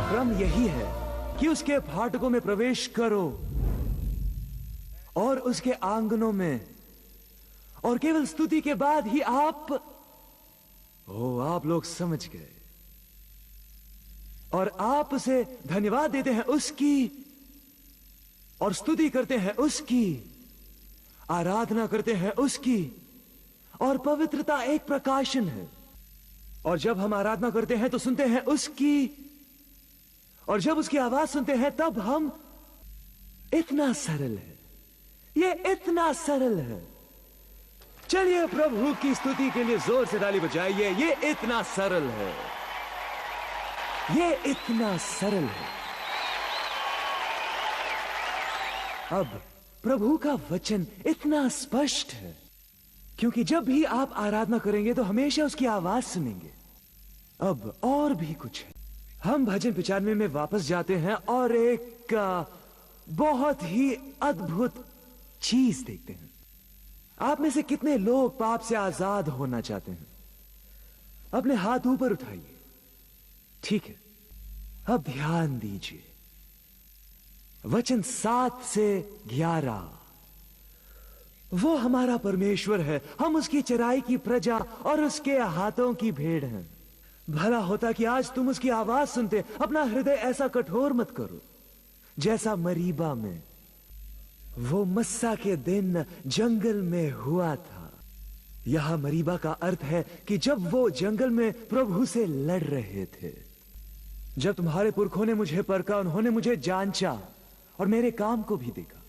क्रम यही है कि उसके फाटकों में प्रवेश करो और उसके आंगनों में, और केवल स्तुति के बाद ही आप लोग समझ गए, और आप उसे धन्यवाद देते हैं उसकी, और स्तुति करते हैं उसकी, आराधना करते हैं उसकी। और पवित्रता एक प्रकाशन है, और जब हम आराधना करते हैं तो सुनते हैं उसकी, और जब उसकी आवाज सुनते हैं तब हम, इतना सरल है, ये इतना सरल है। चलिए प्रभु की स्तुति के लिए जोर से ताली बजाइए। ये इतना सरल है, ये इतना सरल है। अब प्रभु का वचन इतना स्पष्ट है, क्योंकि जब भी आप आराधना करेंगे तो हमेशा उसकी आवाज सुनेंगे। अब और भी कुछ है। हम भजन 95 में वापस जाते हैं और एक बहुत ही अद्भुत चीज देखते हैं। आप में से कितने लोग पाप से आजाद होना चाहते हैं? अपने हाथ ऊपर उठाइए। ठीक है, अब ध्यान दीजिए। वचन 7 से 11, वो हमारा परमेश्वर है, हम उसकी चराई की प्रजा और उसके हाथों की भेड़ हैं। भला होता कि आज तुम उसकी आवाज सुनते, अपना हृदय ऐसा कठोर मत करो जैसा मरीबा में वो मस्सा के दिन जंगल में हुआ था। यह मरीबा का अर्थ है कि जब वो जंगल में प्रभु से लड़ रहे थे। जब तुम्हारे पुरखों ने मुझे परखा, उन्होंने मुझे जांचा और मेरे काम को भी देखा।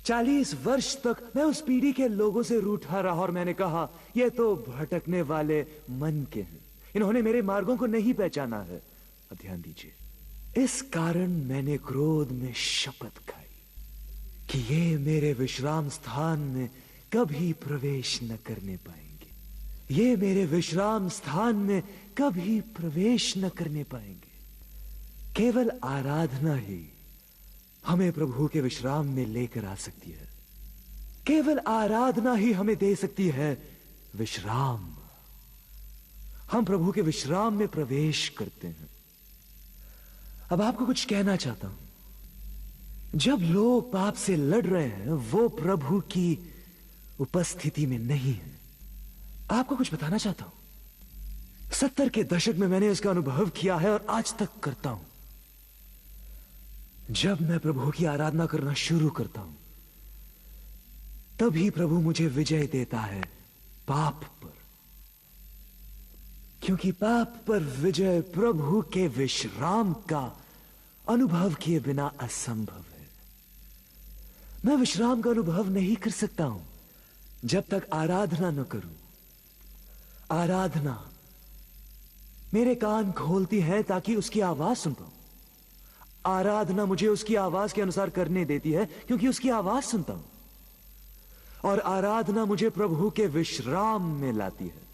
40 वर्ष तक मैं उस पीढ़ी के लोगों से रूठा रहा और मैंने कहा, ये तो भटकने वाले मन के हैं, इन्होंने मेरे मार्गों को नहीं पहचाना है। अब ध्यान दीजिए। इस कारण मैंने क्रोध में शपथ खाई कि ये मेरे विश्राम स्थान में कभी प्रवेश न करने पाएंगे। ये मेरे विश्राम स्थान में कभी प्रवेश न करने पाएंगे। केवल आराधना ही हमें प्रभु के विश्राम में लेकर आ सकती है। केवल आराधना ही हमें दे सकती है विश्राम। हम प्रभु के विश्राम में प्रवेश करते हैं। अब आपको कुछ कहना चाहता हूं। जब लोग पाप से लड़ रहे हैं, वो प्रभु की उपस्थिति में नहीं है। आपको कुछ बताना चाहता हूं। 70 के दशक में मैंने इसका अनुभव किया है और आज तक करता हूं। जब मैं प्रभु की आराधना करना शुरू करता हूं, तभी प्रभु मुझे विजय देता है पाप पर, क्योंकि पाप पर विजय प्रभु के विश्राम का अनुभव किए बिना असंभव है। मैं विश्राम का अनुभव नहीं कर सकता हूं जब तक आराधना न करूं। आराधना मेरे कान खोलती है ताकि उसकी आवाज सुन पाऊं। आराधना मुझे उसकी आवाज के अनुसार करने देती है क्योंकि उसकी आवाज सुनता हूं। और आराधना मुझे प्रभु के विश्राम में लाती है।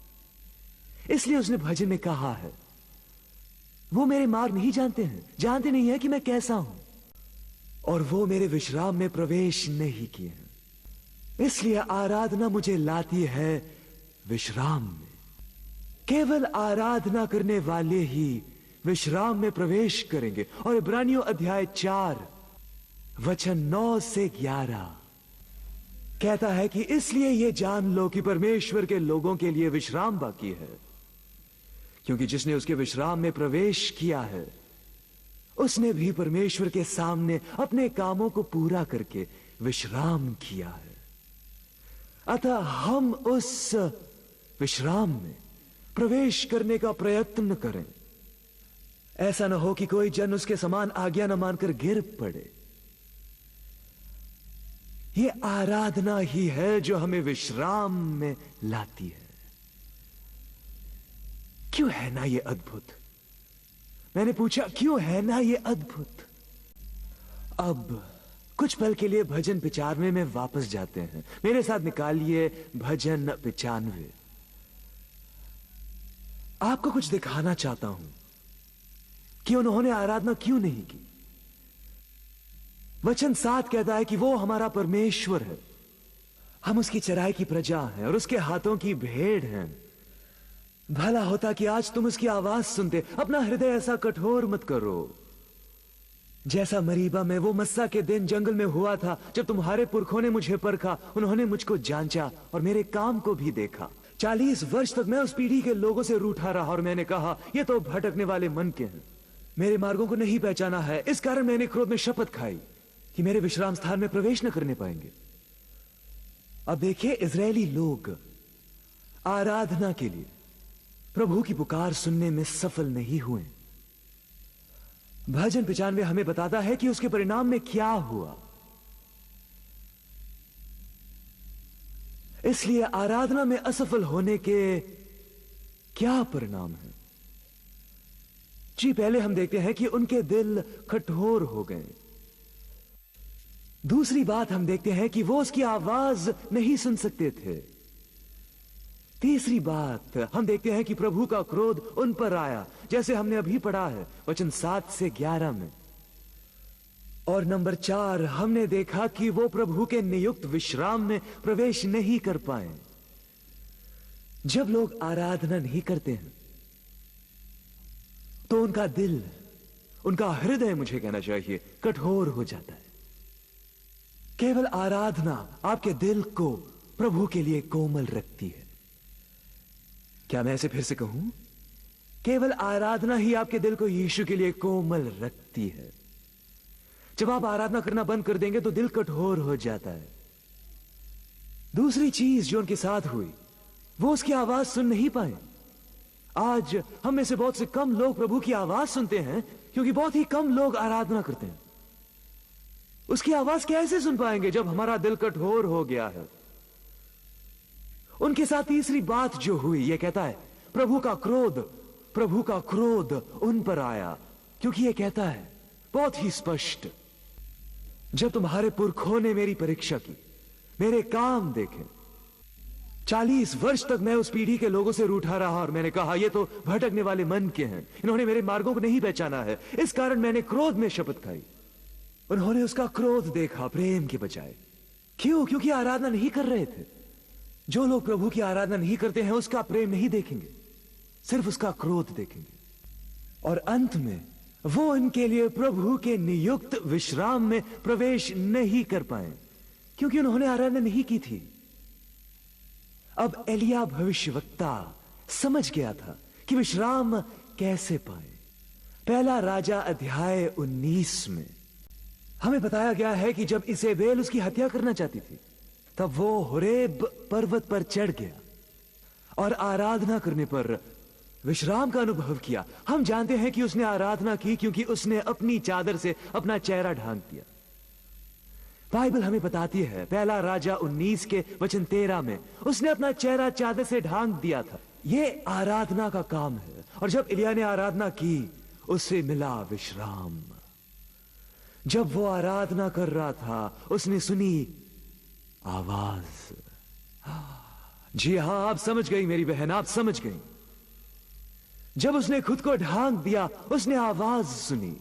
इसलिए उसने भजन में कहा है, वो मेरे मार्ग नहीं जानते हैं, जानते नहीं है कि मैं कैसा हूं, और वो मेरे विश्राम में प्रवेश नहीं किए हैं। इसलिए आराधना मुझे लाती है विश्राम में। केवल आराधना करने वाले ही विश्राम में प्रवेश करेंगे। और इब्रानियों अध्याय 4 वचन 9 से 11 कहता है कि इसलिए ये जान लो कि परमेश्वर के लोगों के लिए विश्राम बाकी है, क्योंकि जिसने उसके विश्राम में प्रवेश किया है, उसने भी परमेश्वर के सामने अपने कामों को पूरा करके विश्राम किया है। अतः हम उस विश्राम में प्रवेश करने का प्रयत्न करें। ऐसा न हो कि कोई जन उसके समान आज्ञा न मानकर गिर पड़े। यह आराधना ही है जो हमें विश्राम में लाती है। क्यों है ना यह अद्भुत? मैंने पूछा, क्यों है ना यह अद्भुत? अब कुछ पल के लिए भजन 95 में वापस जाते हैं। मेरे साथ निकालिए भजन 95। आपको कुछ दिखाना चाहता हूं कि उन्होंने आराधना क्यों नहीं की। वचन 7 कहता है कि वो हमारा परमेश्वर है, हम उसकी चराई की प्रजा हैं और उसके हाथों की भेड़ हैं। भला होता कि आज तुम उसकी आवाज सुनते, अपना हृदय ऐसा कठोर मत करो जैसा मरीबा में वो मस्सा के दिन जंगल में हुआ था, जब तुम्हारे पुरखों ने मुझे परखा, उन्होंने मुझको जांचा और मेरे काम को भी देखा। 40 वर्ष तक मैं उस पीढ़ी के लोगों से रूठा रहा और मैंने कहा, ये तो भटकने वाले मन के हैं, मेरे मार्गों को नहीं पहचाना है। इस कारण मैंने क्रोध में शपथ खाई कि मेरे विश्राम स्थान में प्रवेश न करने पाएंगे। अब देखिए, इजरायली लोग आराधना के लिए प्रभु की पुकार सुनने में सफल नहीं हुए। भजन 95 हमें बताता है कि उसके परिणाम में क्या हुआ। इसलिए आराधना में असफल होने के क्या परिणाम है? जी, पहले हम देखते हैं कि उनके दिल कठोर हो गए। दूसरी बात हम देखते हैं कि वो उसकी आवाज नहीं सुन सकते थे। तीसरी बात हम देखते हैं कि प्रभु का क्रोध उन पर आया, जैसे हमने अभी पढ़ा है वचन 7 से 11 में। और नंबर 4, हमने देखा कि वो प्रभु के नियुक्त विश्राम में प्रवेश नहीं कर पाए। जब लोग आराधना नहीं करते हैं तो उनका दिल, उनका हृदय, मुझे कहना चाहिए, कठोर हो जाता है। केवल आराधना आपके दिल को प्रभु के लिए कोमल रखती है। क्या मैं ऐसे फिर से कहूं? केवल आराधना ही आपके दिल को यीशु के लिए कोमल रखती है। जब आप आराधना करना बंद कर देंगे तो दिल कठोर हो जाता है। दूसरी चीज जो उनके साथ हुई, वो उसकी आवाज सुन नहीं पाए। आज हम में से बहुत से कम लोग प्रभु की आवाज सुनते हैं, क्योंकि बहुत ही कम लोग आराधना करते हैं। उसकी आवाज कैसे सुन पाएंगे जब हमारा दिल कठोर हो गया है? उनके साथ तीसरी बात जो हुई, यह कहता है प्रभु का क्रोध उन पर आया, क्योंकि यह कहता है बहुत ही स्पष्ट, जब तुम्हारे पुरखों ने मेरी परीक्षा की, मेरे काम देखे, 40 वर्ष तक मैं उस पीढ़ी के लोगों से रूठा रहा और मैंने कहा, ये तो भटकने वाले मन के हैं, इन्होंने मेरे मार्गों को नहीं पहचाना है। इस कारण मैंने क्रोध में शपथ खाई। उन्होंने उसका क्रोध देखा प्रेम के बजाय। क्यों? क्योंकि आराधना नहीं कर रहे थे। जो लोग प्रभु की आराधना नहीं करते हैं, उसका प्रेम नहीं देखेंगे, सिर्फ उसका क्रोध देखेंगे। और अंत में वो इनके लिए प्रभु के नियुक्त विश्राम में प्रवेश नहीं कर पाए, क्योंकि उन्होंने आराधना नहीं की थी। अब एलिया भविष्यवक्ता समझ गया था कि विश्राम कैसे पाए। पहला राजा अध्याय 19 में हमें बताया गया है कि जब इसेबेल उसकी हत्या करना चाहती थी, तब वो होरेब पर्वत पर चढ़ गया और आराधना करने पर विश्राम का अनुभव किया। हम जानते हैं कि उसने आराधना की क्योंकि उसने अपनी चादर से अपना चेहरा ढांक दिया। बाइबल हमें बताती है, पहला राजा 19 के वचन 13 में, उसने अपना चेहरा चादर से ढांक दिया था। यह आराधना का काम है। और जब एलिया ने आराधना की, उसे मिला विश्राम। जब वो आराधना कर रहा था, उसने सुनी आवाज। जी हां, आप समझ गई मेरी बहन, आप समझ गई। जब उसने खुद को ढांक दिया, उसने आवाज सुनी।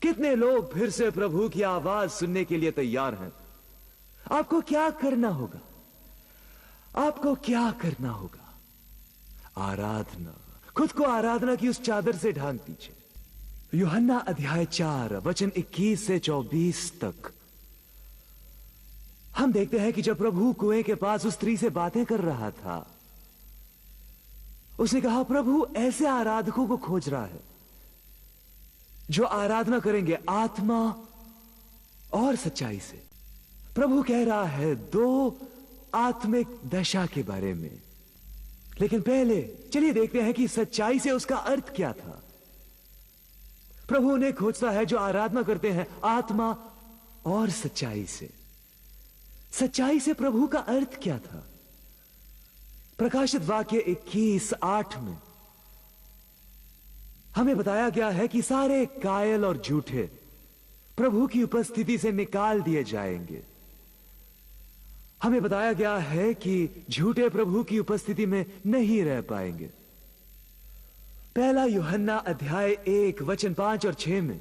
कितने लोग फिर से प्रभु की आवाज सुनने के लिए तैयार हैं? आपको क्या करना होगा? आपको क्या करना होगा? आराधना। खुद को आराधना की उस चादर से ढांक दीजिए। यूहन्ना अध्याय 4 वचन 21 से 24 तक हम देखते हैं कि जब प्रभु कुएं के पास उस स्त्री से बातें कर रहा था, उसने कहा, प्रभु ऐसे आराधकों को खोज रहा है जो आराधना करेंगे आत्मा और सच्चाई से। प्रभु कह रहा है 2 आत्मिक दशा के बारे में। लेकिन पहले चलिए देखते हैं कि सच्चाई से उसका अर्थ क्या था। प्रभु उन्हें खोजता है जो आराधना करते हैं आत्मा और सच्चाई से। सच्चाई से प्रभु का अर्थ क्या था? प्रकाशित वाक्य 21:8 में हमें बताया गया है कि सारे कायल और झूठे प्रभु की उपस्थिति से निकाल दिए जाएंगे। हमें बताया गया है कि झूठे प्रभु की उपस्थिति में नहीं रह पाएंगे। पहला यूहन्ना अध्याय 1 वचन 5 और 6 में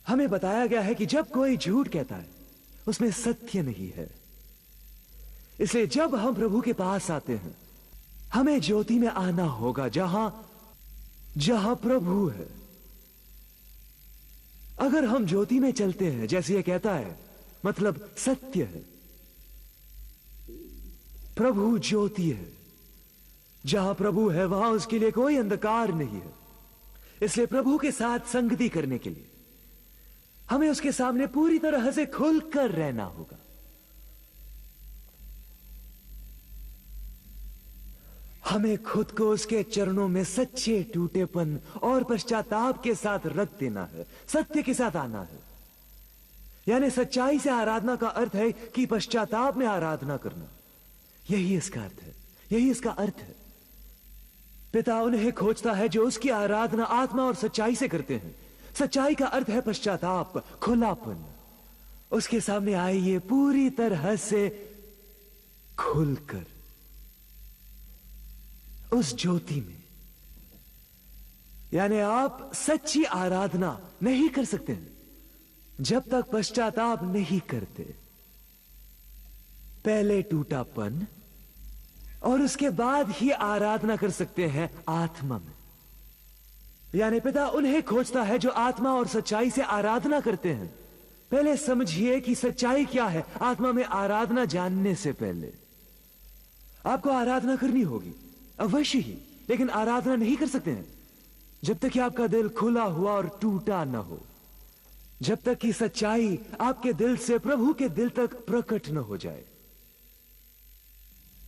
हमें बताया गया है कि जब कोई झूठ कहता है, उसमें सत्य नहीं है। इसलिए जब हम प्रभु के पास आते हैं, हमें ज्योति में आना होगा, जहां प्रभु है। अगर हम ज्योति में चलते हैं, जैसे ये कहता है, मतलब सत्य है। प्रभु ज्योति है। जहां प्रभु है वहां उसके लिए कोई अंधकार नहीं है। इसलिए प्रभु के साथ संगति करने के लिए हमें उसके सामने पूरी तरह से खुलकर रहना होगा। हमें खुद को उसके चरणों में सच्चे टूटेपन और पश्चाताप के साथ रख देना है, सत्य के साथ आना है। यानी सच्चाई से आराधना का अर्थ है कि पश्चाताप में आराधना करना। यही इसका अर्थ है, यही इसका अर्थ है। पिता उन्हें खोजता है जो उसकी आराधना आत्मा और सच्चाई से करते हैं। सच्चाई का अर्थ है पश्चाताप, खुलापन। उसके सामने आइए पूरी तरह से खुलकर उस ज्योति में। यानी आप सच्ची आराधना नहीं कर सकते जब तक पश्चाताप नहीं करते। पहले टूटापन और उसके बाद ही आराधना कर सकते हैं आत्मा में। यानी पिता उन्हें खोजता है जो आत्मा और सच्चाई से आराधना करते हैं। पहले समझिए कि सच्चाई क्या है। आत्मा में आराधना जानने से पहले आपको आराधना करनी होगी, अवश्य ही, लेकिन आराधना नहीं कर सकते हैं जब तक कि आपका दिल खुला हुआ और टूटा ना हो, जब तक कि सच्चाई आपके दिल से प्रभु के दिल तक प्रकट न हो जाए।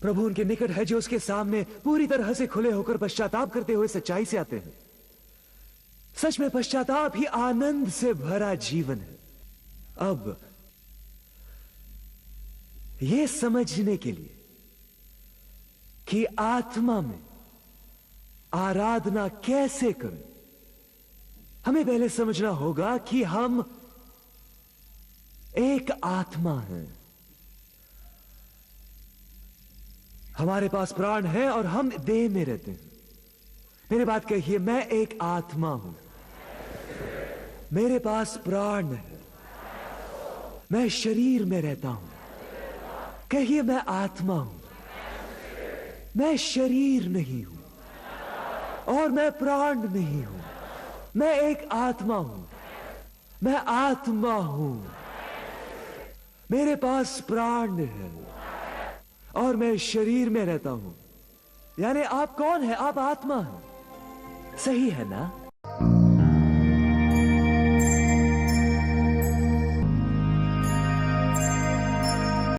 प्रभु उनके निकट है जो उसके सामने पूरी तरह से खुले होकर पश्चाताप करते हुए सच्चाई से आते हैं। सच में पश्चाताप ही आनंद से भरा जीवन है। अब यह समझने के लिए कि आत्मा में आराधना कैसे करें, हमें पहले समझना होगा कि हम एक आत्मा हैं। हमारे पास प्राण है और हम देह में रहते हैं। मेरी बात कहिए, मैं एक आत्मा हूं, मेरे पास प्राण है, मैं शरीर में रहता हूं। कहिए, मैं आत्मा हूं, मैं शरीर नहीं हूं और मैं प्राण नहीं हूं। मैं एक आत्मा हूं, मैं आत्मा हूं, मेरे पास प्राण है और मैं शरीर में रहता हूं। यानी आप कौन है? आप आत्मा हैं। सही है ना?